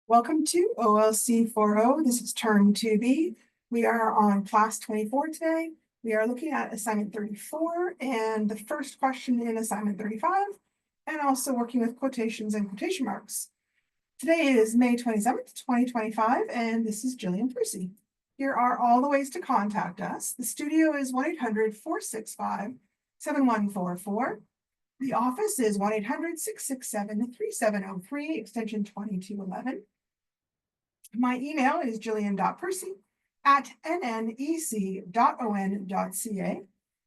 Welcome to OLC 40. This is term 2B. We are on class 24 today. We are looking at assignment 34 and the first question in assignment 35, and also working with quotations and quotation marks. Today is May 27th, 2025, and this is Jillian Percy. Here are all the ways to contact us. The studio is 1-800-465-7144. The office is 1-800-667-3703, extension 2211. My email is jillian.percy@nnec.on.ca.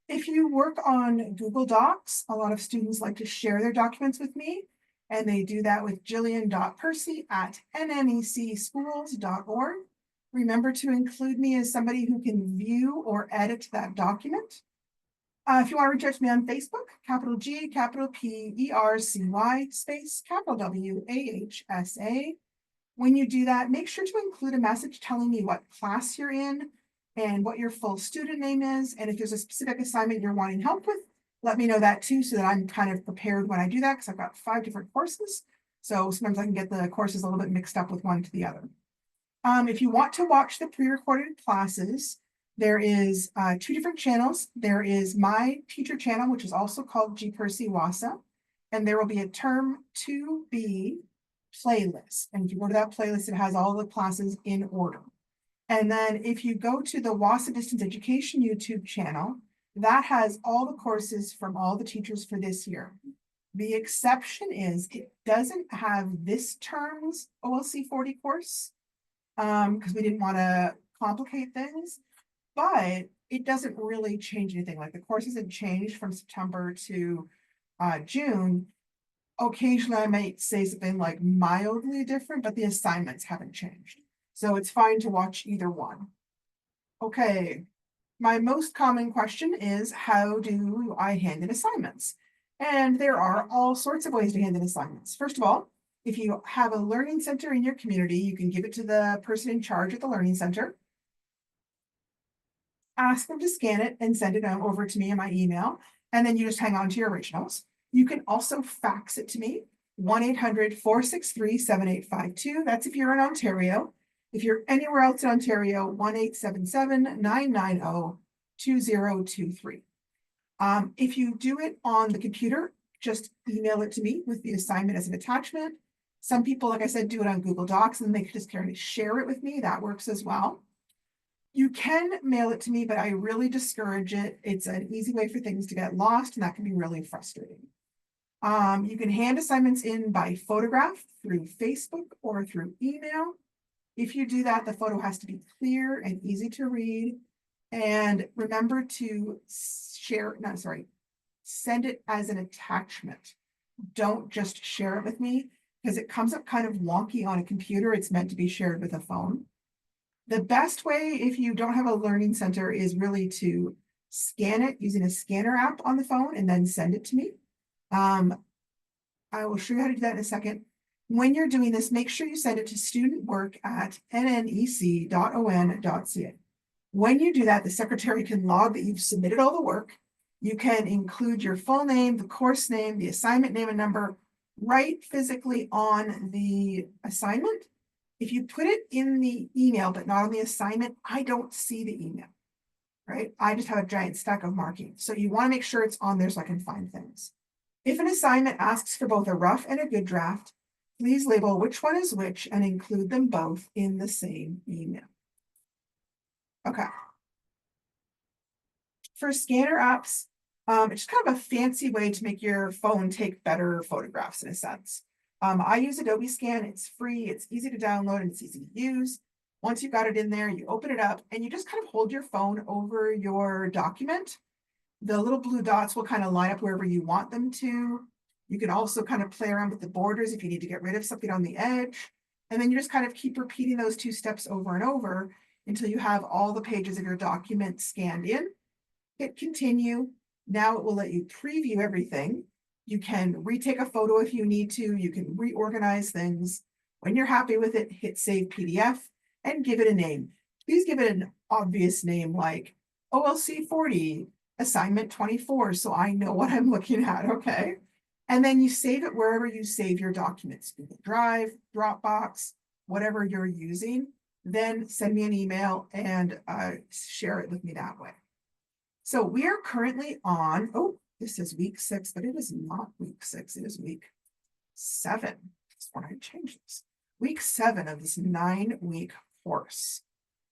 If you work on Google Docs, a lot of students like to share their documents with me, and they do that with jillian.percy@nnecschools.org. Remember to include me as somebody who can view or edit that document. If you want to reach out to me on Facebook, capital G, capital P, ERCY, space, capital W, AHSA. When you do that, make sure to include a message telling me what class you're in and what your full student name is. And if there's a specific assignment you're wanting help with, let me know that too, so that I'm kind of prepared when I do that, because I've got 5 different courses. So sometimes I can get the courses a little bit mixed up with one to the other. If you want to watch the pre-recorded classes, there is 2 different channels. There is my teacher channel, which is also called G Percy WASA, and there will be a term 2B playlist. And if you go to that playlist, it has all the classes in order. And then if you go to the WASA Distance Education YouTube channel, that has all the courses from all the teachers for this year. The exception is it doesn't have this term's OLC 40 course, because we didn't want to complicate things, but it doesn't really change anything. Like the course hasn't changed from September to June. Occasionally I might say something like mildly different, but the assignments haven't changed. So it's fine to watch either one. Okay, my most common question is, how do I hand in assignments? And there are all sorts of ways to hand in assignments. First of all, if you have a learning center in your community, you can give it to the person in charge at the learning center. Ask them to scan it and send it over to me in my email, and then you just hang on to your originals. You can also fax it to me, 1-800-463-7852. That's if you're in Ontario. If you're anywhere else in Ontario, 1-877-990-2023. If you do it on the computer, just email it to me with the assignment as an attachment. Some people, like I said, do it on Google Docs, and they can just kind of share it with me. That works as well. You can mail it to me, but I really discourage it. It's an easy way for things to get lost, and that can be really frustrating. You can hand assignments in by photograph through Facebook or through email. If you do that, the photo has to be clear and easy to read. And remember to send it as an attachment. Don't just share it with me, because it comes up kind of wonky on a computer. It's meant to be shared with a phone. The best way, if you don't have a learning center, is really to scan it using a scanner app on the phone and then send it to me. I will show you how to do that in a second. When you're doing this, make sure you send it to studentwork@nnec.on.ca. When you do that, the secretary can log that you've submitted all the work. You can include your full name, the course name, the assignment name and number right physically on the assignment. If you put it in the email, but not on the assignment, I don't see the email, right? I just have a giant stack of markings. So you want to make sure it's on there so I can find things. If an assignment asks for both a rough and a good draft, please label which one is which and include them both in the same email. Okay. For scanner apps, it's just kind of a fancy way to make your phone take better photographs in a sense. I use Adobe Scan. It's free, it's easy to download, and it's easy to use. Once you've got it in there, you open it up and you just kind of hold your phone over your document. The little blue dots will kind of line up wherever you want them to. You can also kind of play around with the borders if you need to get rid of something on the edge. And then you just kind of keep repeating those 2 steps over and over until you have all the pages of your document scanned in. Hit continue. Now it will let you preview everything. You can retake a photo if you need to. You can reorganize things. When you're happy with it, hit Save PDF and give it a name. Please give it an obvious name like OLC 40, Assignment 24, so I know what I'm looking at, okay? And then you save it wherever you save your documents, Google Drive, Dropbox, whatever you're using, then send me an email and share it with me that way. So we are currently on, oh, this is week 6, but it is not week 6, it is week 7. That's when I changed this. Week 7 of this 9-week course.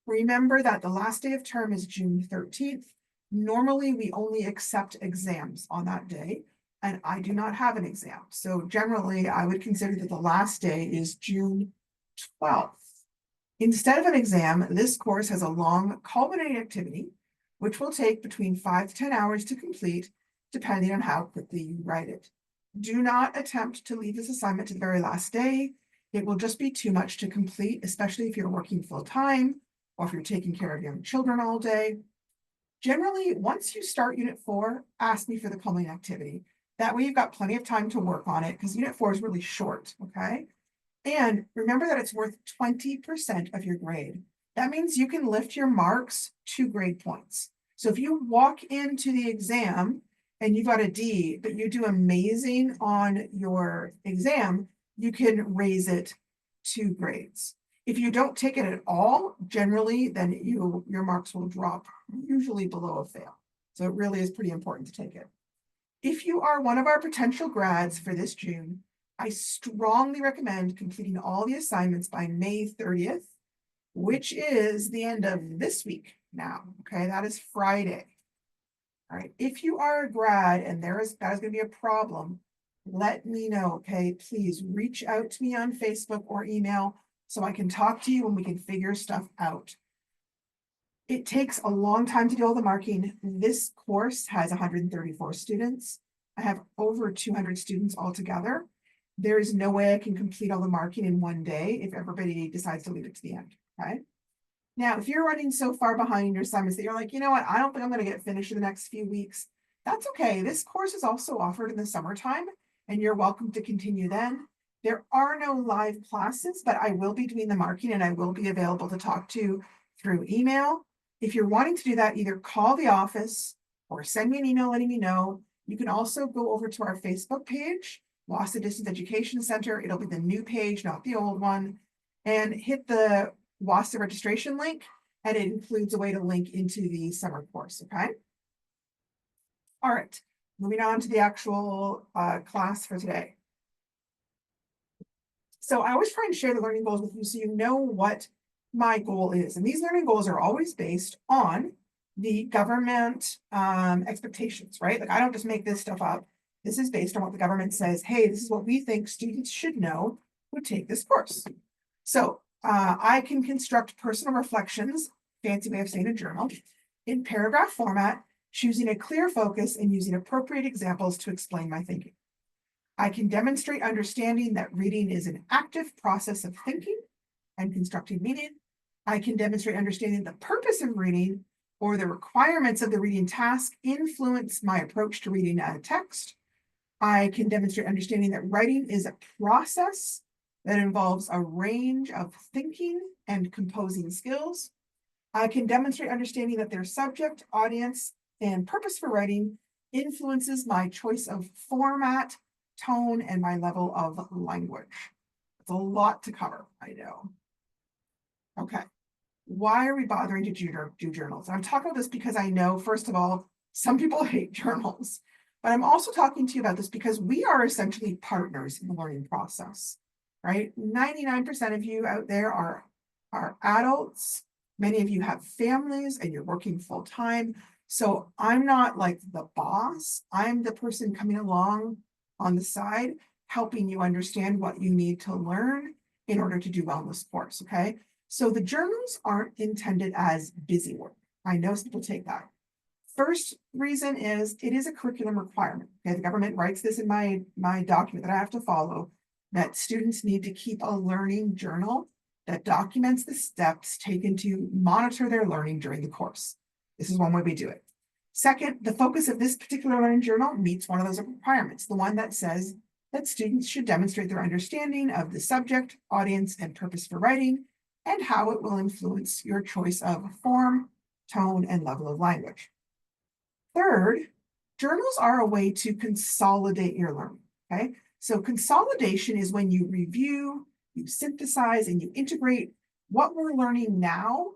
Remember that the last day of term is June 13th. Normally, we only accept exams on that day, and I do not have an exam. So generally, I would consider that the last day is June 12th. Instead of an exam, this course has a long culminating activity, which will take between 5 to 10 hours to complete, depending on how quickly you write it. Do not attempt to leave this assignment to the very last day. It will just be too much to complete, especially if you're working full-time or if you're taking care of young children all day. Generally, once you start Unit 4, ask me for the culminating activity. That way you've got plenty of time to work on it because Unit 4 is really short, okay? And remember that it's worth 20% of your grade. That means you can lift your marks 2 grade points. So if you walk into the exam and you got a D, but you do amazing on your exam, you can raise it 2 grades. If you don't take it at all, generally, then your marks will drop, usually below a fail. So it really is pretty important to take it. If you are one of our potential grads for this June, I strongly recommend completing all the assignments by May 30th, which is the end of this week now, okay? That is Friday. All right, if you are a grad and that is going to be a problem, let me know, okay? Please reach out to me on Facebook or email so I can talk to you and we can figure stuff out. It takes a long time to do all the marking. This course has 134 students. I have over 200 students altogether. There is no way I can complete all the marking in one day if everybody decides to leave it to the end, okay? Now, if you're running so far behind your assignments that you're like, you know what, I don't think I'm going to get finished in the next few weeks, that's okay. This course is also offered in the summertime, and you're welcome to continue then. There are no live classes, but I will be doing the marking and I will be available to talk to through email. If you're wanting to do that, either call the office or send me an email letting me know. You can also go over to our Facebook page, Wassa Distance Education Center. It'll be the new page, not the old one, and hit the Wassa registration link, and it includes a way to link into the summer course, okay? All right, moving on to the actual class for today. So I always try and share the learning goals with you so you know what my goal is. And these learning goals are always based on the government expectations, right? Like I don't just make this stuff up. This is based on what the government says, hey, this is what we think students should know who take this course. So I can construct personal reflections, fancy way of saying a journal, in paragraph format, choosing a clear focus and using appropriate examples to explain my thinking. I can demonstrate understanding that reading is an active process of thinking and constructing meaning. I can demonstrate understanding the purpose of reading or the requirements of the reading task influence my approach to reading a text. I can demonstrate understanding that writing is a process that involves a range of thinking and composing skills. I can demonstrate understanding that their subject, audience, and purpose for writing influences my choice of format, tone, and my level of language. It's a lot to cover, I know. Okay, why are we bothering to do journals? I'm talking about this because I know, first of all, some people hate journals, but I'm also talking to you about this because we are essentially partners in the learning process, right? 99% of you out there are adults. Many of you have families and you're working full time. So I'm not like the boss. I'm the person coming along on the side, helping you understand what you need to learn in order to do well in this course, okay? So the journals aren't intended as busy work. I know some people take that. First reason is it is a curriculum requirement. Okay, the government writes this in my document that I have to follow, that students need to keep a learning journal that documents the steps taken to monitor their learning during the course. This is one way we do it. Second, the focus of this particular learning journal meets one of those requirements, the one that says that students should demonstrate their understanding of the subject, audience, and purpose for writing, and how it will influence your choice of form, tone, and level of language. Third, journals are a way to consolidate your learning, okay? So consolidation is when you review, You synthesize and you integrate what we're learning now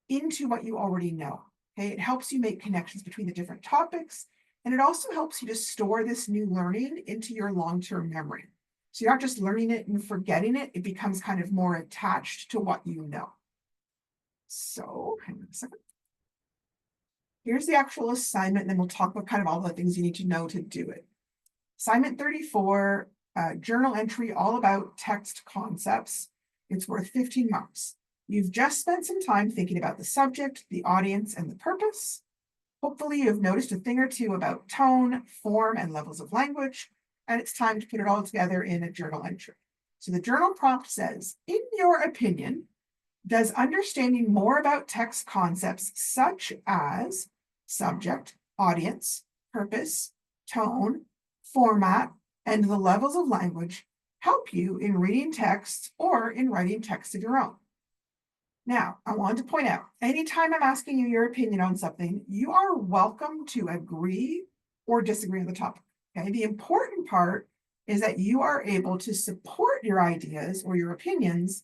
into what you already know. Okay, it helps you make connections between the different topics, and it also helps you to store this new learning into your long-term memory. So you're not just learning it and forgetting it, it becomes kind of more attached to what you know. So, hang on a second. Here's the actual assignment, and then we'll talk about kind of all the things you need to know to do it. Assignment 34, journal entry all about text concepts. It's worth 15 marks. You've just spent some time thinking about the subject, the audience, and the purpose. Hopefully you've noticed a thing or two about tone, form, and levels of language, and it's time to put it all together in a journal entry. So the journal prompt says, in your opinion, does understanding more about text concepts such as subject, audience, purpose, tone, format, and the levels of language help you in reading text or in writing text of your own? Now, I want to point out, anytime I'm asking you your opinion on something, you are welcome to agree or disagree on the topic. Okay, the important part is that you are able to support your ideas or your opinions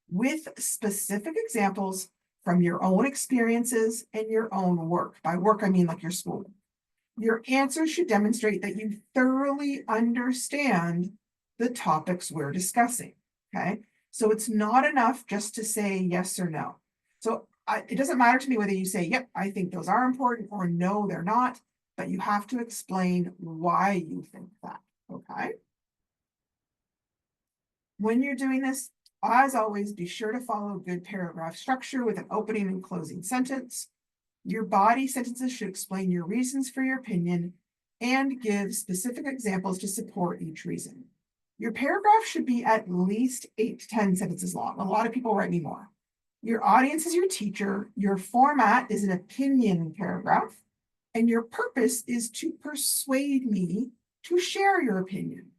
with specific examples from your own experiences and your own work. By work, I mean like your school. Your answers should demonstrate that you thoroughly understand the topics we're discussing, okay? So it's not enough just to say yes or no. So it doesn't matter to me whether you say, yep, I think those are important, or no, they're not, but you have to explain why you think that, okay? When you're doing this, as always, be sure to follow good paragraph structure with an opening and closing sentence. Your body sentences should explain your reasons for your opinion and give specific examples to support each reason. Your paragraph should be at least 8 to 10 sentences long. A lot of people write me more. Your audience is your teacher. Your format is an opinion paragraph. And your purpose is to persuade me to share your opinion.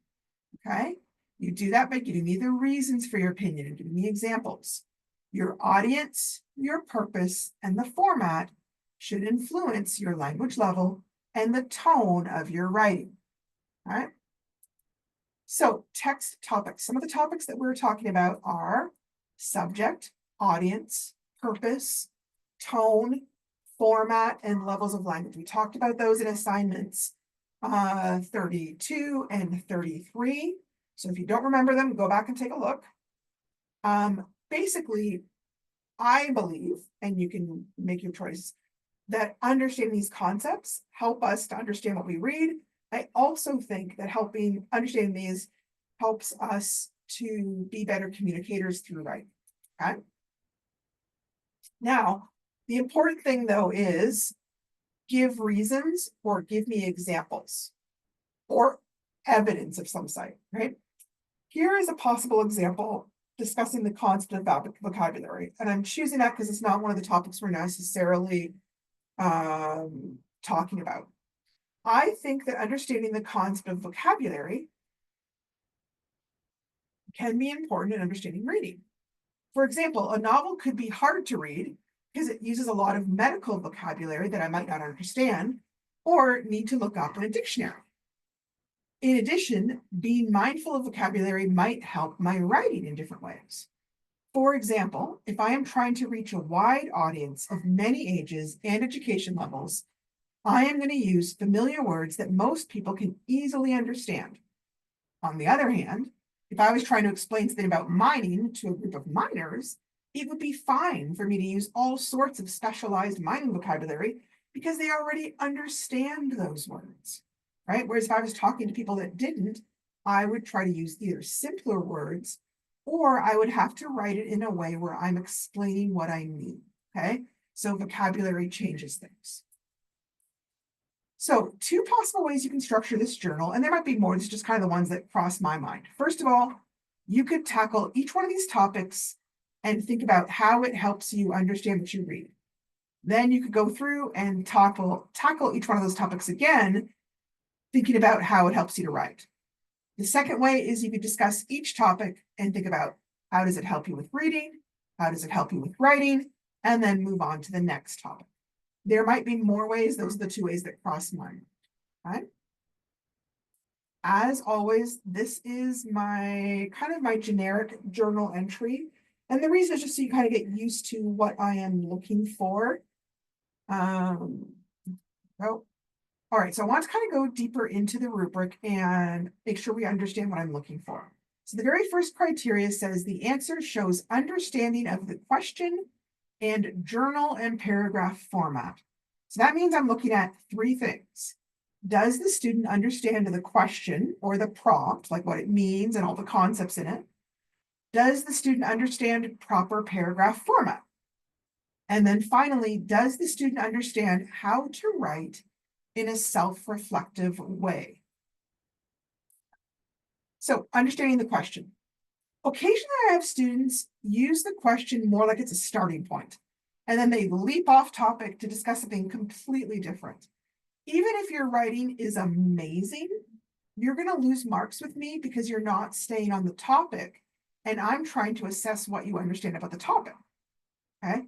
Okay? You do that by giving me the reasons for your opinion and giving me examples. Your audience, your purpose, and the format should influence your language level and the tone of your writing. All right? So text topics. Some of the topics that we're talking about are subject, audience, purpose, tone, format, and levels of language. We talked about those in assignments 32 and 33. So if you don't remember them, go back and take a look. Basically, I believe, and you can make your choice, that understanding these concepts help us to understand what we read. I also think that understanding these helps us to be better communicators through writing. Okay. Now, the important thing though is give reasons or give me examples or evidence of some sort, right? Here is a possible example discussing the concept of vocabulary. And I'm choosing that because it's not one of the topics we're necessarily talking about. I think that understanding the concept of vocabulary can be important in understanding reading. For example, a novel could be hard to read because it uses a lot of medical vocabulary that I might not understand or need to look up in a dictionary. In addition, being mindful of vocabulary might help my writing in different ways. For example, if I am trying to reach a wide audience of many ages and education levels, I am going to use familiar words that most people can easily understand. On the other hand, if I was trying to explain something about mining to a group of miners, it would be fine for me to use all sorts of specialized mining vocabulary because they already understand those words, right? Whereas if I was talking to people that didn't, I would try to use either simpler words or I would have to write it in a way where I'm explaining what I mean, okay? So vocabulary changes things. So 2 possible ways you can structure this journal, and there might be more, this is just kind of the ones that cross my mind. First of all, you could tackle each one of these topics and think about how it helps you understand what you read. Then you could go through and tackle each one of those topics again, thinking about how it helps you to write. The second way is you could discuss each topic and think about how does it help you with reading, how does it help you with writing, and then move on to the next topic. There might be more ways. Those are the 2 ways that cross my mind. Right? As always, this is my kind of my generic journal entry. And the reason is just so you kind of get used to what I am looking for. Oh, all right. So I want to kind of go deeper into the rubric and make sure we understand what I'm looking for. So the very first criteria says the answer shows understanding of the question and journal and paragraph format. So that means I'm looking at three things. Does the student understand the question or the prompt, like what it means and all the concepts in it? Does the student understand proper paragraph format? And then finally, does the student understand how to write in a self-reflective way? So understanding the question. Occasionally I have students use the question more like it's a starting point, and then they leap off topic to discuss something completely different. Even if your writing is amazing, you're going to lose marks with me because you're not staying on the topic, and I'm trying to assess what you understand about the topic. Okay.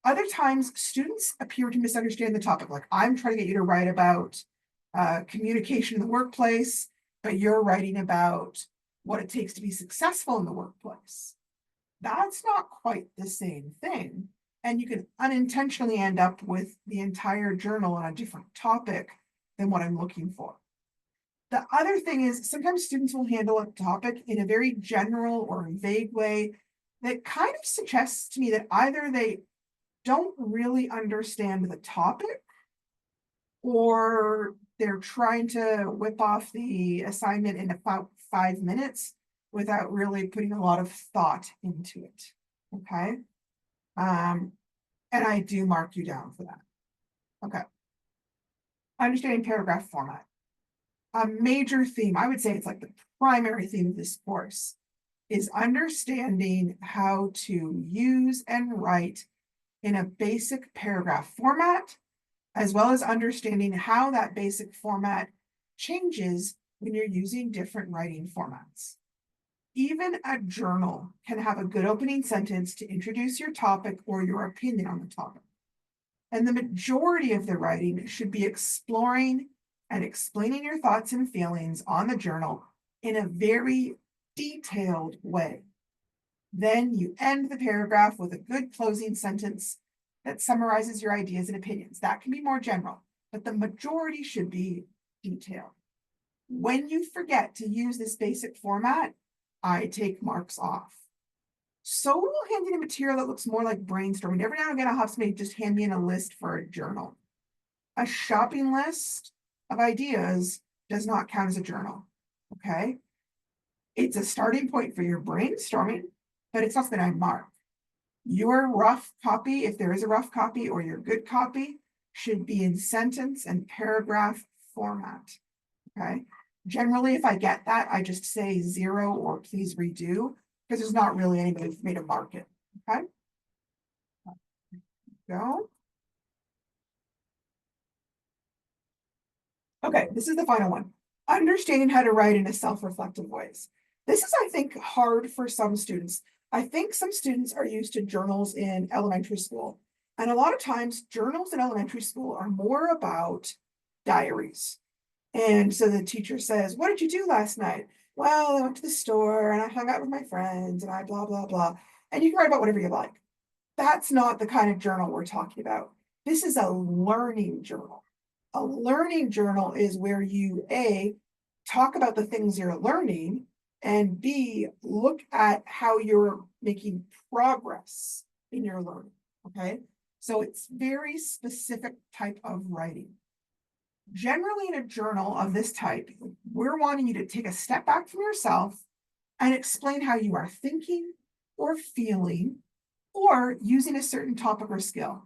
Other times, students appear to misunderstand the topic. Like I'm trying to get you to write about communication in the workplace, but you're writing about what it takes to be successful in the workplace. That's not quite the same thing. And you can unintentionally end up with the entire journal on a different topic than what I'm looking for. The other thing is sometimes students will handle a topic in a very general or vague way that kind of suggests to me that either they don't really understand the topic or they're trying to whip off the assignment in about 5 minutes without really putting a lot of thought into it. Okay. And I do mark you down for that. Okay. Understanding paragraph format. A major theme, I would say it's like the primary theme of this course, is understanding how to use and write in a basic paragraph format, as well as understanding how that basic format changes when you're using different writing formats. Even a journal can have a good opening sentence to introduce your topic or your opinion on the topic. And the majority of the writing should be exploring and explaining your thoughts and feelings on the journal in a very detailed way. Then you end the paragraph with a good closing sentence that summarizes your ideas and opinions. That can be more general, but the majority should be detailed. When you forget to use this basic format, I take marks off. So will hand you a material that looks more like brainstorming. Every now and again, I'll have somebody just hand me in a list for a journal. A shopping list of ideas does not count as a journal, okay? It's a starting point for your brainstorming, but it's not something I mark. Your rough copy, if there is a rough copy, or your good copy, should be in sentence and paragraph format, okay? Generally, if I get that, I just say 0 or please redo, because there's not really anybody for me to mark it, okay? Go. Okay, this is the final one. Understanding how to write in a self-reflective ways. This is, I think, hard for some students. I think some students are used to journals in elementary school. And a lot of times journals in elementary school are more about diaries. And so the teacher says, what did you do last night? Well, I went to the store and I hung out with my friends and I blah, blah, blah. And you can write about whatever you like. That's not the kind of journal we're talking about. This is a learning journal. A learning journal is where you, A, talk about the things you're learning, and B, look at how you're making progress in your learning, okay? So it's very specific type of writing. Generally in a journal of this type, we're wanting you to take a step back from yourself and explain how you are thinking or feeling or using a certain topic or skill.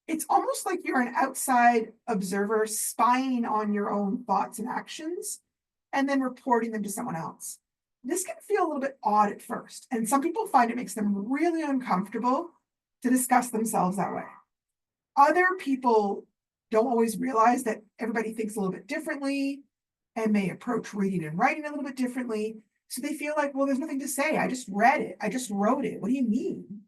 It's almost like you're an outside observer spying on your own thoughts and actions and then reporting them to someone else. This can feel a little bit odd at first, and some people find it makes them really uncomfortable to discuss themselves that way. Other people don't always realize that everybody thinks a little bit differently and may approach reading and writing a little bit differently. So they feel like, well, there's nothing to say. I just read it. I just wrote it. What do you mean?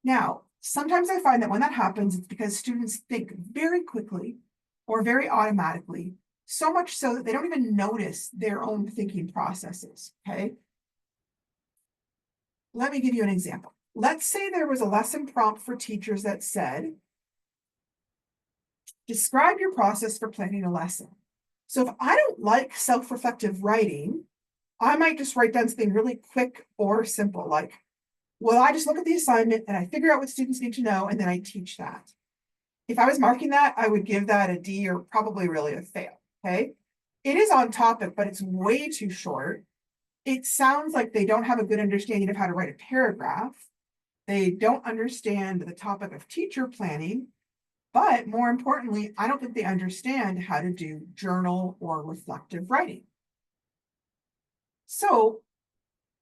Now, sometimes I find that when that happens, it's because students think very quickly or very automatically. So much so that they don't even notice their own thinking processes, okay? Let me give you an example. Let's say there was a lesson prompt for teachers that said, describe your process for planning a lesson. So if I don't like self-reflective writing, I might just write down something really quick or simple, like, well, I just look at the assignment and I figure out what students need to know, and then I teach that. If I was marking that, I would give that a D or probably really a fail, okay? It is on topic, but it's way too short. It sounds like they don't have a good understanding of how to write a paragraph. They don't understand the topic of teacher planning, but more importantly, I don't think they understand how to do journal or reflective writing. So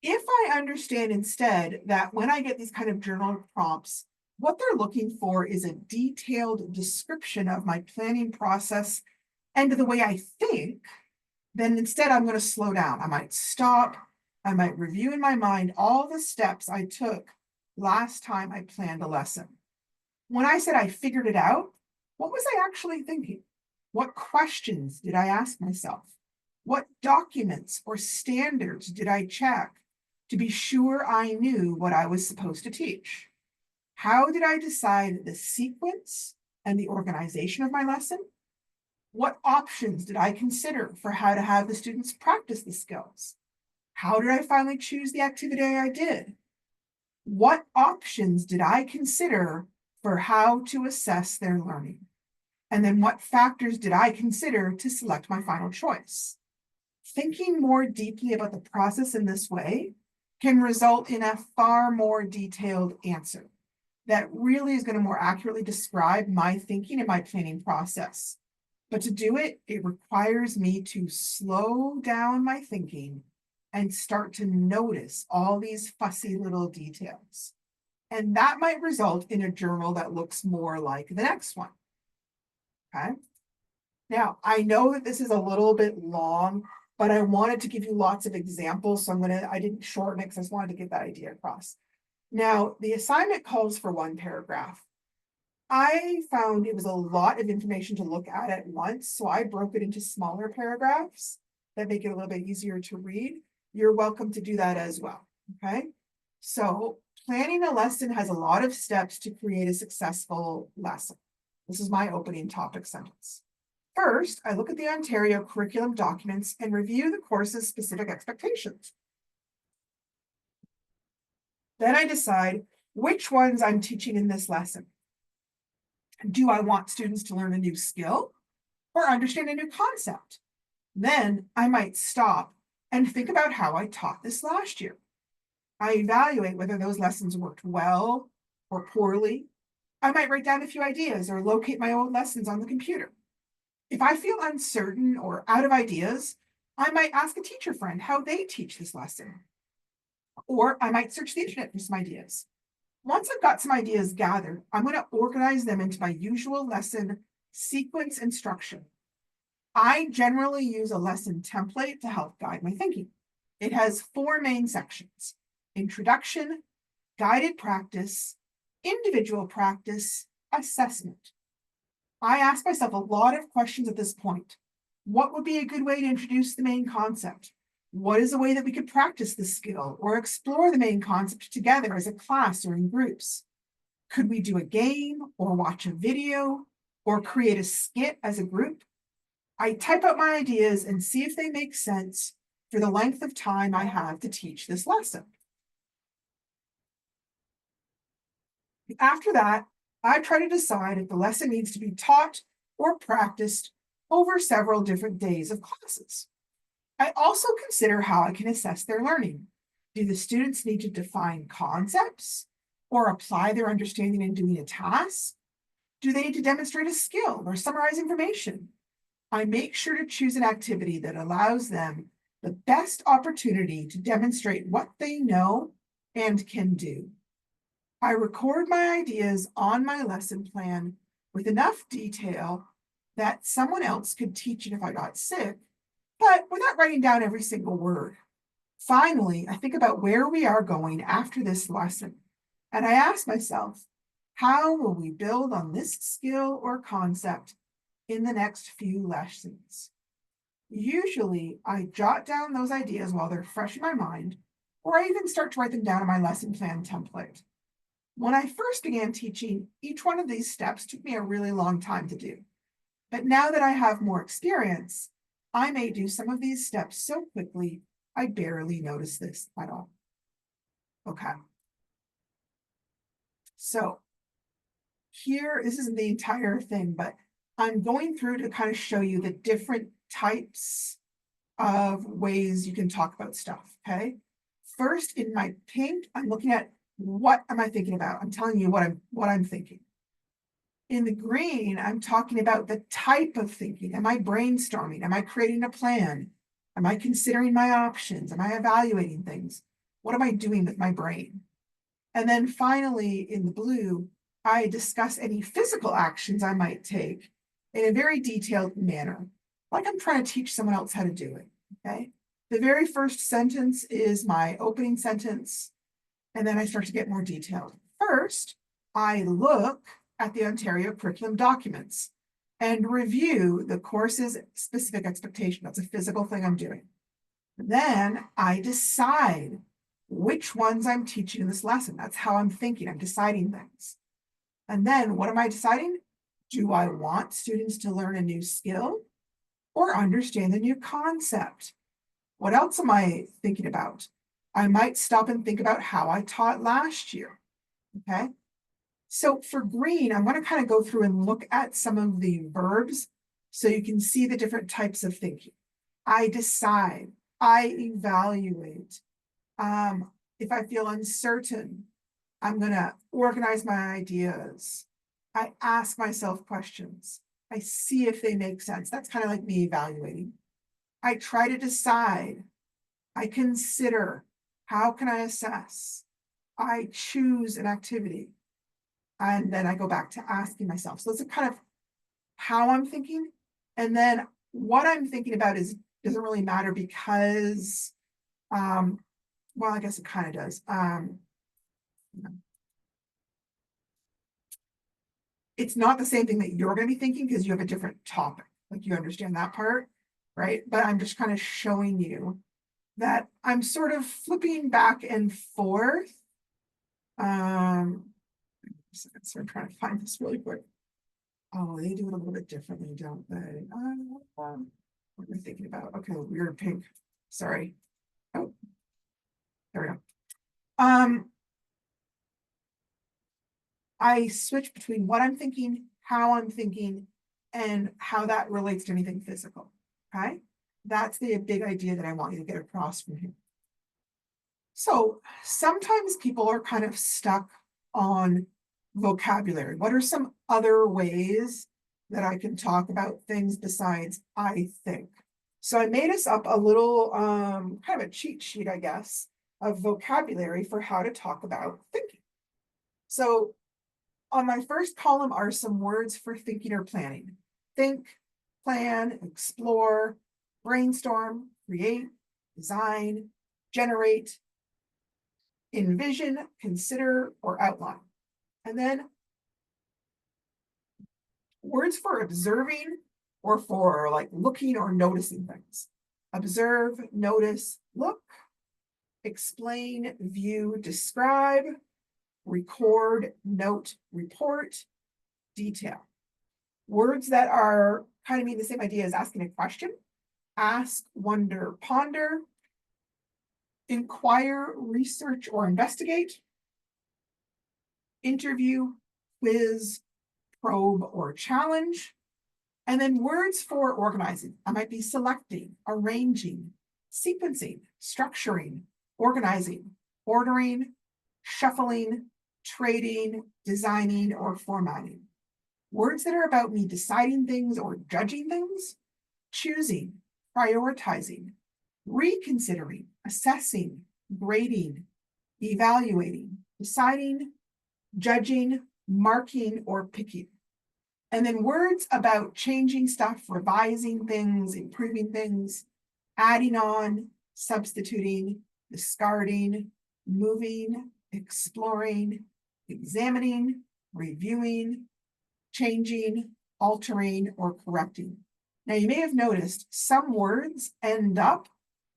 if I understand instead that when I get these kind of journal prompts, what they're looking for is a detailed description of my planning process and the way I think, then instead I'm going to slow down. I might stop. I might review in my mind all the steps I took last time I planned a lesson. When I said I figured it out, what was I actually thinking? What questions did I ask myself? What documents or standards did I check to be sure I knew what I was supposed to teach? How did I decide the sequence and the organization of my lesson? What options did I consider for how to have the students practice the skills? How did I finally choose the activity I did? What options did I consider for how to assess their learning? And then what factors did I consider to select my final choice? Thinking more deeply about the process in this way can result in a far more detailed answer that really is going to more accurately describe my thinking and my planning process. But to do it, it requires me to slow down my thinking and start to notice all these fussy little details. And that might result in a journal that looks more like the next one. Okay. Now, I know that this is a little bit long, but I wanted to give you lots of examples. So I didn't shorten it because I just wanted to get that idea across. Now, the assignment calls for one paragraph. I found it was a lot of information to look at once, so I broke it into smaller paragraphs that make it a little bit easier to read. You're welcome to do that as well, okay? So planning a lesson has a lot of steps to create a successful lesson. This is my opening topic sentence. First, I look at the Ontario curriculum documents and review the course's specific expectations. Then I decide which ones I'm teaching in this lesson. Do I want students to learn a new skill or understand a new concept? Then I might stop and think about how I taught this last year. I evaluate whether those lessons worked well or poorly. I might write down a few ideas or locate my old lessons on the computer. If I feel uncertain or out of ideas, I might ask a teacher friend how they teach this lesson. Or I might search the internet for some ideas. Once I've got some ideas gathered, I'm going to organize them into my usual lesson sequence and structure. I generally use a lesson template to help guide my thinking. It has 4 main sections: introduction, guided practice, individual practice, assessment. I ask myself a lot of questions at this point. What would be a good way to introduce the main concept? What is a way that we could practice the skill or explore the main concept together as a class or in groups? Could we do a game or watch a video or create a skit as a group? I type out my ideas and see if they make sense for the length of time I have to teach this lesson. After that, I try to decide if the lesson needs to be taught or practiced over several different days of classes. I also consider how I can assess their learning. Do the students need to define concepts or apply their understanding in doing a task? Do they need to demonstrate a skill or summarize information? I make sure to choose an activity that allows them the best opportunity to demonstrate what they know and can do. I record my ideas on my lesson plan with enough detail that someone else could teach it if I got sick, but without writing down every single word. Finally, I think about where we are going after this lesson, and I ask myself, how will we build on this skill or concept in the next few lessons? Usually I jot down those ideas while they're fresh in my mind, or I even start to write them down in my lesson plan template. When I first began teaching, each one of these steps took me a really long time to do. But now that I have more experience, I may do some of these steps so quickly, I barely notice this at all. Okay. So here, this isn't the entire thing, but I'm going through to kind of show you the different types of ways you can talk about stuff, okay? First, in my pink, I'm looking at what am I thinking about? I'm telling you what I'm thinking. In the green, I'm talking about the type of thinking. Am I brainstorming? Am I creating a plan? Am I considering my options? Am I evaluating things? What am I doing with my brain? And then finally, in the blue, I discuss any physical actions I might take in a very detailed manner, like I'm trying to teach someone else how to do it, okay? The very first sentence is my opening sentence, and then I start to get more detailed. First, I look at the Ontario curriculum documents and review the course's specific expectation. That's a physical thing I'm doing. Then I decide which ones I'm teaching in this lesson. That's how I'm thinking. I'm deciding things. And then what am I deciding? Do I want students to learn a new skill or understand a new concept? What else am I thinking about? I might stop and think about how I taught last year, okay? So for green, I'm going to kind of go through and look at some of the verbs so you can see the different types of thinking. I decide, I evaluate. If I feel uncertain, I'm going to organize my ideas. I ask myself questions. I see if they make sense. That's kind of like me evaluating. I try to decide. I consider. How can I assess? I choose an activity. And then I go back to asking myself. So it's kind of how I'm thinking. And then what I'm thinking about doesn't really matter because, well, I guess it kind of does. It's not the same thing that you're going to be thinking because you have a different topic. Like you understand that part, right? But I'm just kind of showing you that I'm sort of flipping back and forth. So I'm trying to find this really quick. Oh, they do it a little bit differently, don't they? What am I thinking about? Okay, weird pink. Sorry. Oh, there we go. I switch between what I'm thinking, how I'm thinking, and how that relates to anything physical. Okay, that's the big idea that I want you to get across from here. So sometimes people are kind of stuck on vocabulary. What are some other ways that I can talk about things besides I think? So I made us up a little kind of a cheat sheet, I guess, of vocabulary for how to talk about thinking. So on my first column are some words for thinking or planning. Think, plan, explore, brainstorm, create, design, generate, envision, consider, or outline. And then words for observing or for like looking or noticing things. Observe, notice, look, explain, view, describe, record, note, report, detail. Words that are kind of mean the same idea as asking a question. Ask, wonder, ponder, inquire, research, or investigate, interview, quiz, probe, or challenge. And then words for organizing. I might be selecting, arranging, sequencing, structuring, organizing, ordering, shuffling, trading, designing, or formatting. Words that are about me deciding things or judging things, choosing, prioritizing, reconsidering, assessing, grading, evaluating, deciding, judging, marking, or picking. And then words about changing stuff, revising things, improving things, adding on, substituting, discarding, moving, exploring, examining, reviewing, changing, altering, or correcting. Now, you may have noticed some words end up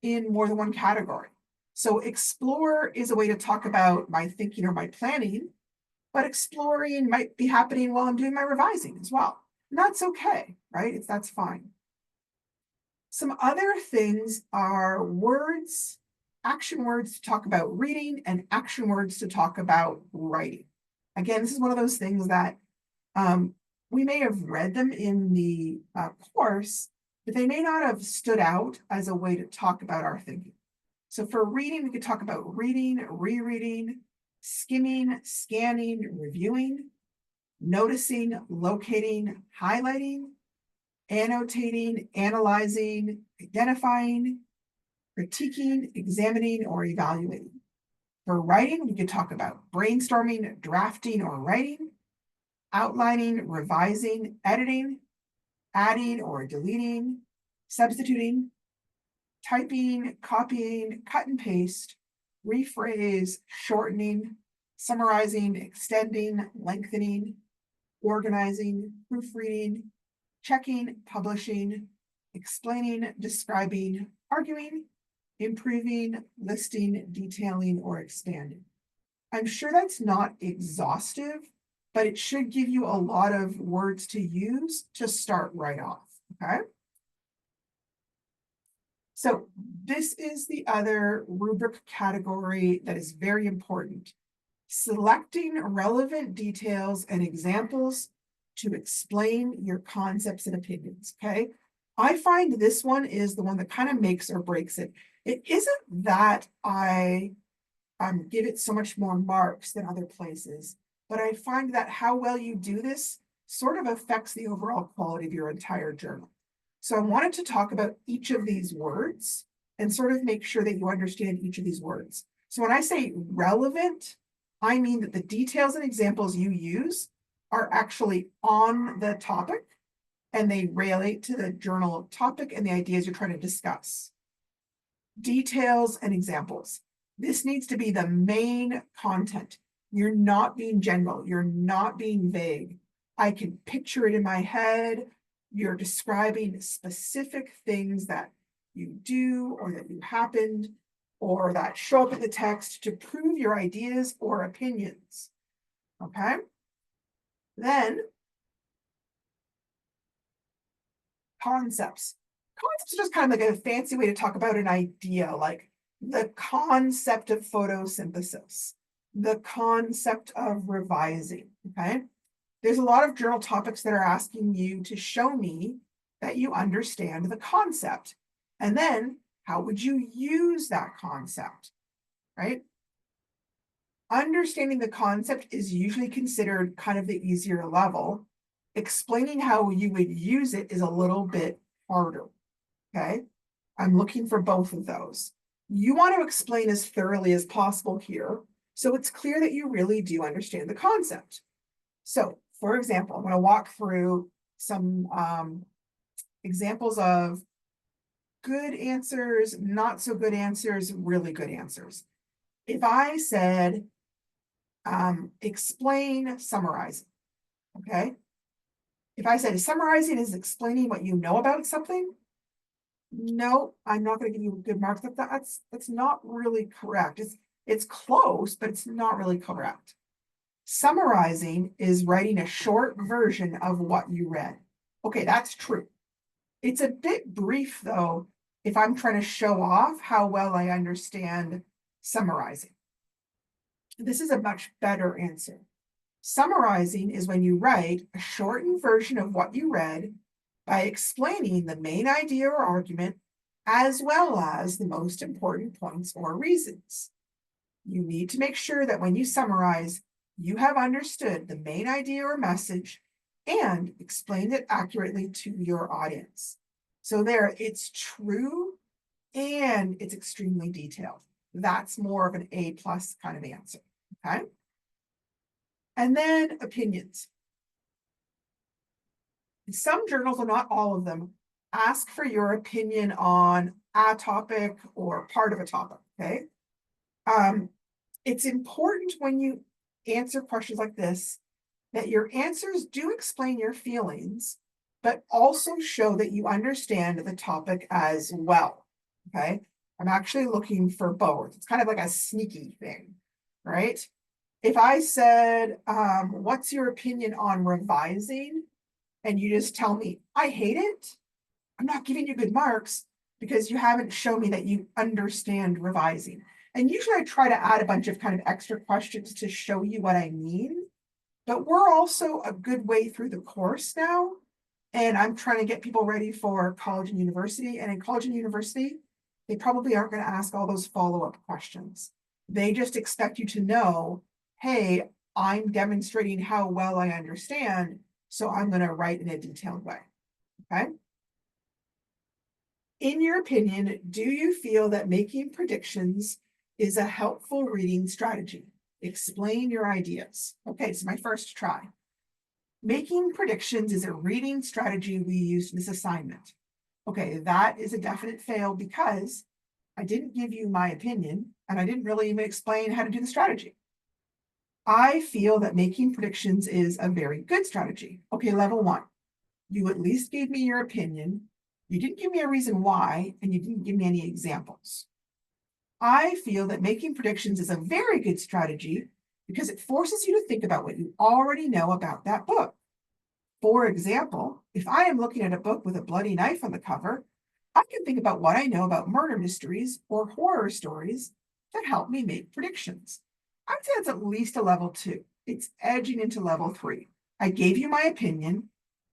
in more than one category. So explore is a way to talk about my thinking or my planning, but exploring might be happening while I'm doing my revising as well. And that's okay, right? That's fine. Some other things are words, action words to talk about reading, and action words to talk about writing. Again, this is one of those things that we may have read them in the course, but they may not have stood out as a way to talk about our thinking. So for reading, we could talk about reading, rereading, skimming, scanning, reviewing, noticing, locating, highlighting, annotating, analyzing, identifying, critiquing, examining, or evaluating. For writing, we could talk about brainstorming, drafting, or writing, outlining, revising, editing, adding or deleting, substituting, typing, copying, cut and paste, rephrase, shortening, summarizing, extending, lengthening, organizing, proofreading, checking, publishing, explaining, describing, arguing, improving, listing, detailing, or expanding. I'm sure that's not exhaustive, but it should give you a lot of words to use to start right off, okay? So this is the other rubric category that is very important. Selecting relevant details and examples to explain your concepts and opinions, okay? I find this one is the one that kind of makes or breaks it. It isn't that I give it so much more marks than other places, but I find that how well you do this sort of affects the overall quality of your entire journal. So I wanted to talk about each of these words and sort of make sure that you understand each of these words. So when I say relevant, I mean that the details and examples you use are actually on the topic and they relate to the journal topic and the ideas you're trying to discuss. Details and examples. This needs to be the main content. You're not being general. You're not being vague. I can picture it in my head. You're describing specific things that you do or that you happened or that show up in the text to prove your ideas or opinions. Okay? Then, concepts. Concepts are just kind of like a fancy way to talk about an idea, like the concept of photosynthesis, the concept of revising, okay? There's a lot of journal topics that are asking you to show me that you understand the concept. And then how would you use that concept, right? Understanding the concept is usually considered kind of the easier level. Explaining how you would use it is a little bit harder, okay? I'm looking for both of those. You want to explain as thoroughly as possible here, so it's clear that you really do understand the concept. So, for example, I'm going to walk through some examples of good answers, not so good answers, really good answers. If I said, explain summarizing, okay? If I said summarizing is explaining what you know about something, no, I'm not going to give you a good mark. That's not really correct. It's close, but it's not really correct. Summarizing is writing a short version of what you read. Okay, that's true. It's a bit brief, though, if I'm trying to show off how well I understand summarizing. This is a much better answer. Summarizing is when you write a shortened version of what you read by explaining the main idea or argument, as well as the most important points or reasons. You need to make sure that when you summarize, you have understood the main idea or message and explained it accurately to your audience. So there, it's true and it's extremely detailed. That's more of an A+ kind of answer, okay? And then opinions. Some journals, and not all of them, ask for your opinion on a topic or part of a topic, okay? It's important when you answer questions like this that your answers do explain your feelings, but also show that you understand the topic as well, okay? I'm actually looking for both. It's kind of like a sneaky thing, right? If I said, what's your opinion on revising? And you just tell me, I hate it, I'm not giving you good marks because you haven't shown me that you understand revising. And usually I try to add a bunch of kind of extra questions to show you what I mean. But we're also a good way through the course now. And I'm trying to get people ready for college and university. And in college and university, they probably aren't going to ask all those follow-up questions. They just expect you to know, hey, I'm demonstrating how well I understand, so I'm going to write in a detailed way. Okay. In your opinion, do you feel that making predictions is a helpful reading strategy? Explain your ideas. Okay, so my first try. Making predictions is a reading strategy we use in this assignment. Okay, that is a definite fail because I didn't give you my opinion and I didn't really even explain how to do the strategy. I feel that making predictions is a very good strategy. Okay, level 1. You at least gave me your opinion. You didn't give me a reason why, and you didn't give me any examples. I feel that making predictions is a very good strategy because it forces you to think about what you already know about that book. For example, if I am looking at a book with a bloody knife on the cover, I can think about what I know about murder mysteries or horror stories that help me make predictions. I'd say that's at least a level 2. It's edging into level 3. I gave you my opinion,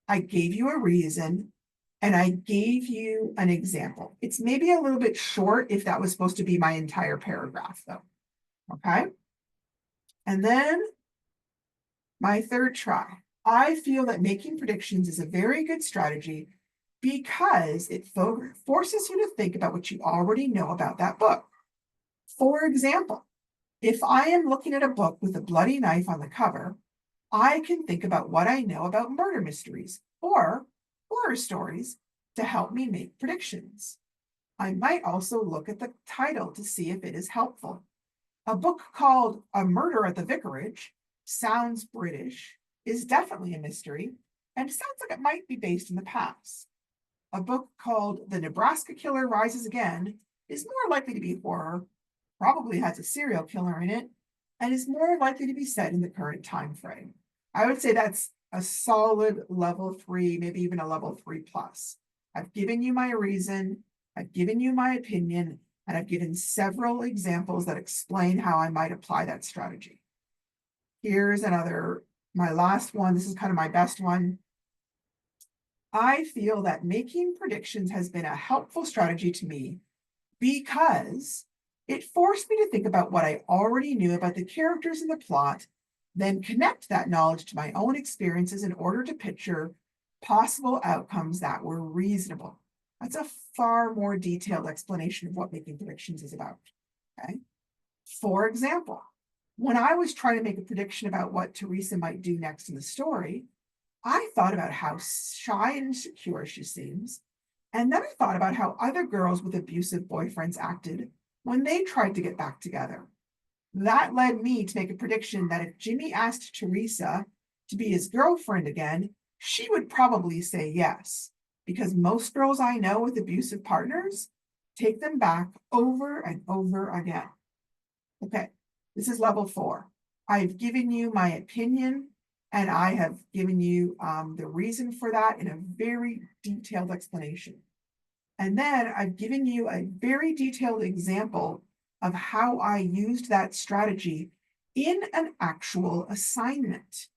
I gave you a reason, and I gave you an example. It's maybe a little bit short if that was supposed to be my entire paragraph, though. Okay. And then my third try. I feel that making predictions is a very good strategy because it forces you to think about what you already know about that book. For example, if I am looking at a book with a bloody knife on the cover, I can think about what I know about murder mysteries or horror stories to help me make predictions. I might also look at the title to see if it is helpful. A book called A Murder at the Vicarage sounds British, is definitely a mystery, and sounds like it might be based in the past. A book called The Nebraska Killer Rises Again is more likely to be horror, probably has a serial killer in it, and is more likely to be set in the current time frame. I would say that's a solid level 3, maybe even a level 3 plus. I've given you my reason, I've given you my opinion, and I've given several examples that explain how I might apply that strategy. Here's another, my last one. This is kind of my best one. I feel that making predictions has been a helpful strategy to me because it forced me to think about what I already knew about the characters in the plot, then connect that knowledge to my own experiences in order to picture possible outcomes that were reasonable. That's a far more detailed explanation of what making predictions is about. Okay. For example, when I was trying to make a prediction about what Teresa might do next in the story, I thought about how shy and insecure she seems. And then I thought about how other girls with abusive boyfriends acted when they tried to get back together. That led me to make a prediction that if Jimmy asked Teresa to be his girlfriend again, she would probably say yes, because most girls I know with abusive partners take them back over and over again. Okay, this is level 4. I've given you my opinion and I have given you the reason for that in a very detailed explanation. And then I've given you a very detailed example of how I used that strategy in an actual assignment.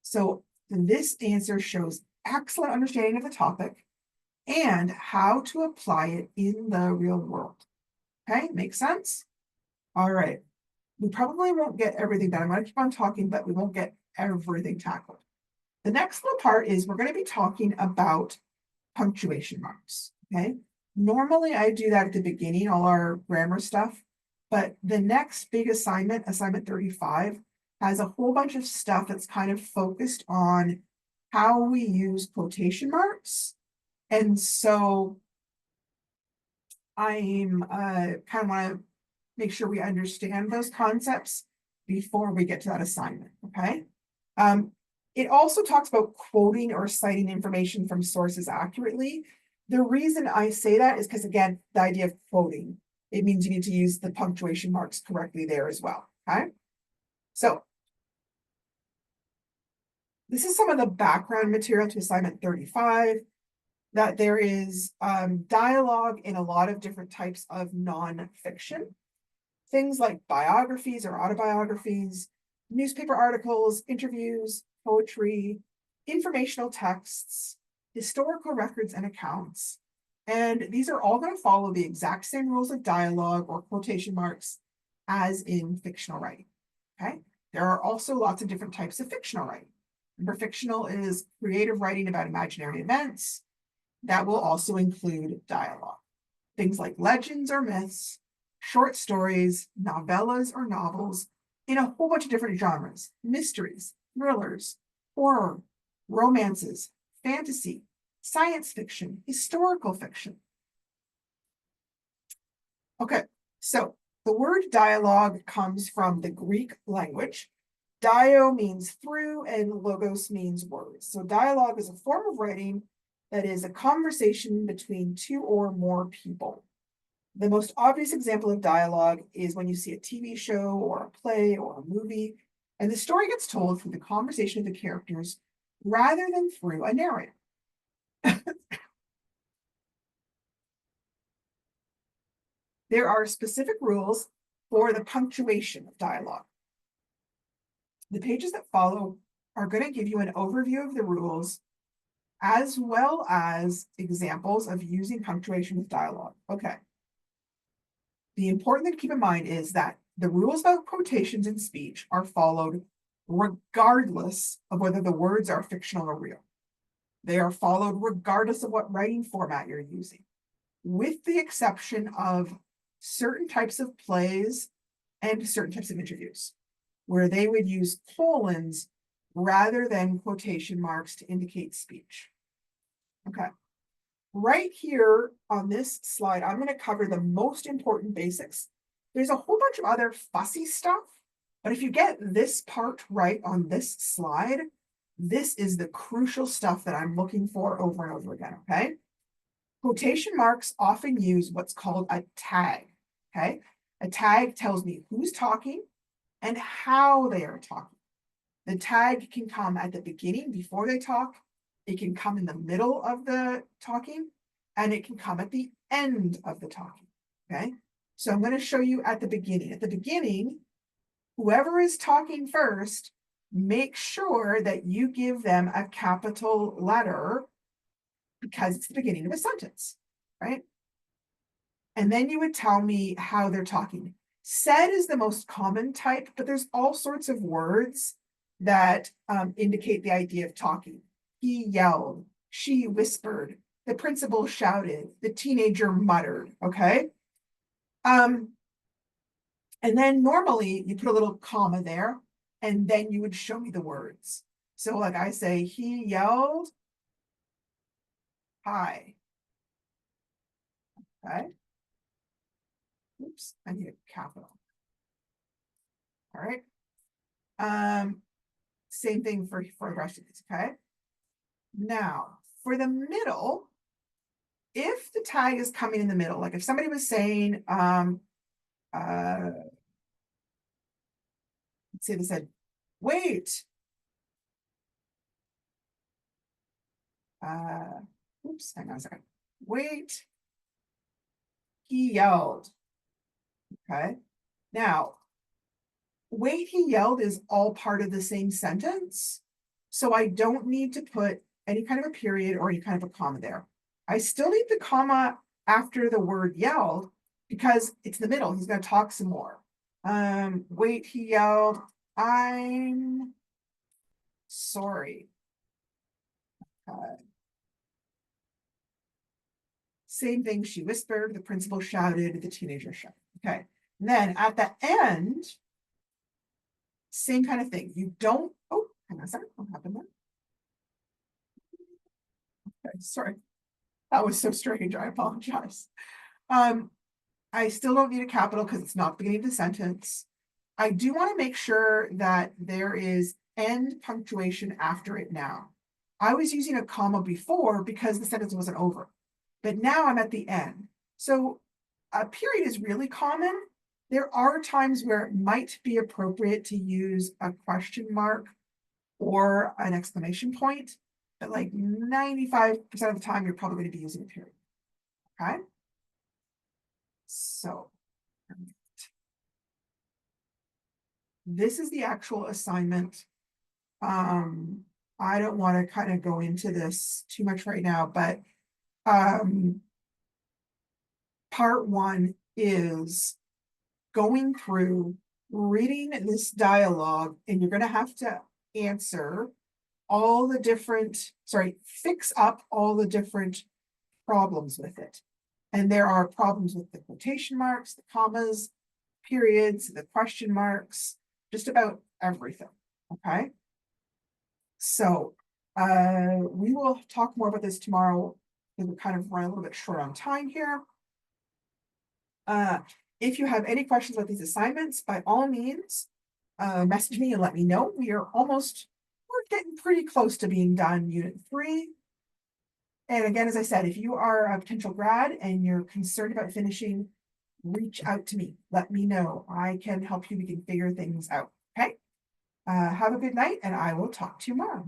So this answer shows excellent understanding of the topic and how to apply it in the real world. Okay, makes sense? All right. We probably won't get everything done. I'm going to keep on talking, but we won't get everything tackled. The next little part is we're going to be talking about punctuation marks. Okay. Normally I do that at the beginning, all our grammar stuff, but the next big assignment, assignment 35, has a whole bunch of stuff that's kind of focused on how we use quotation marks. And so I'm kind of want to make sure we understand those concepts before we get to that assignment, okay? It also talks about quoting or citing information from sources accurately. The reason I say that is because, again, the idea of quoting, it means you need to use the punctuation marks correctly there as well, okay? So this is some of the background material to assignment 35, that there is dialogue in a lot of different types of nonfiction. Things like biographies or autobiographies, newspaper articles, interviews, poetry, informational texts, historical records and accounts. And these are all going to follow the exact same rules of dialogue or quotation marks as in fictional writing, okay? There are also lots of different types of fictional writing. Remember, fictional is creative writing about imaginary events. That will also include dialogue. Things like legends or myths, short stories, novellas or novels, in a whole bunch of different genres: mysteries, thrillers, horror, romances, fantasy, science fiction, historical fiction. Okay, so the word dialogue comes from the Greek language. Dio means through and logos means words. So dialogue is a form of writing that is a conversation between two or more people. The most obvious example of dialogue is when you see a TV show or a play or a movie, and the story gets told through the conversation of the characters rather than through a narrator. There are specific rules for the punctuation of dialogue. The pages that follow are going to give you an overview of the rules, as well as examples of using punctuation with dialogue. Okay. The important thing to keep in mind is that the rules about quotations in speech are followed regardless of whether the words are fictional or real. They are followed regardless of what writing format you're using, with the exception of certain types of plays and certain types of interviews, where they would use colons rather than quotation marks to indicate speech. Okay. Right here on this slide, I'm going to cover the most important basics. There's a whole bunch of other fussy stuff, but if you get this part right on this slide, this is the crucial stuff that I'm looking for over and over again, okay? Quotation marks often use what's called a tag, okay? A tag tells me who's talking and how they are talking. The tag can come at the beginning before they talk. It can come in the middle of the talking, and it can come at the end of the talking, okay? So I'm going to show you at the beginning. At the beginning, whoever is talking first, make sure that you give them a capital letter because it's the beginning of a sentence, right? And then you would tell me how they're talking. Said is the most common type, but there's all sorts of words that indicate the idea of talking. He yelled, she whispered, the principal shouted, the teenager muttered, okay? And then normally you put a little comma there, and then you would show me the words. So like I say, he yelled, hi, okay? Oops, I need a capital. All right. Same thing for the rest of these, okay? Now, for the middle, if the tag is coming in the middle, like if somebody was saying, let's say they said, wait. Oops, hang on a second. Wait. He yelled. Okay. Now, wait, he yelled is all part of the same sentence. So I don't need to put any kind of a period or any kind of a comma there. I still need the comma after the word yelled because it's the middle. He's going to talk some more. Wait, he yelled, I'm sorry. Same thing, she whispered, the principal shouted, the teenager shouted. Okay. And then at the end, same kind of thing. You don't, oh, hang on a second, what happened there? Okay, sorry. That was so strange. I apologize. I still don't need a capital because it's not the beginning of the sentence. I do want to make sure that there is end punctuation after it now. I was using a comma before because the sentence wasn't over, but now I'm at the end. So a period is really common. There are times where it might be appropriate to use a question mark or an exclamation point, but like 95% of the time, you're probably going to be using a period. Okay. So this is the actual assignment. I don't want to kind of go into this too much right now, but part one is going through reading this dialogue, and you're going to have to answer all the different, fix up all the different problems with it. And there are problems with the quotation marks, the commas, periods, the question marks, just about everything. Okay. So we will talk more about this tomorrow. We're kind of running a little bit short on time here. If you have any questions about these assignments, by all means, message me and let me know. We're getting pretty close to being done Unit 3. And again, as I said, if you are a potential grad and you're concerned about finishing, reach out to me. Let me know. I can help you. We can figure things out. Okay. Have a good night, and I will talk to you tomorrow.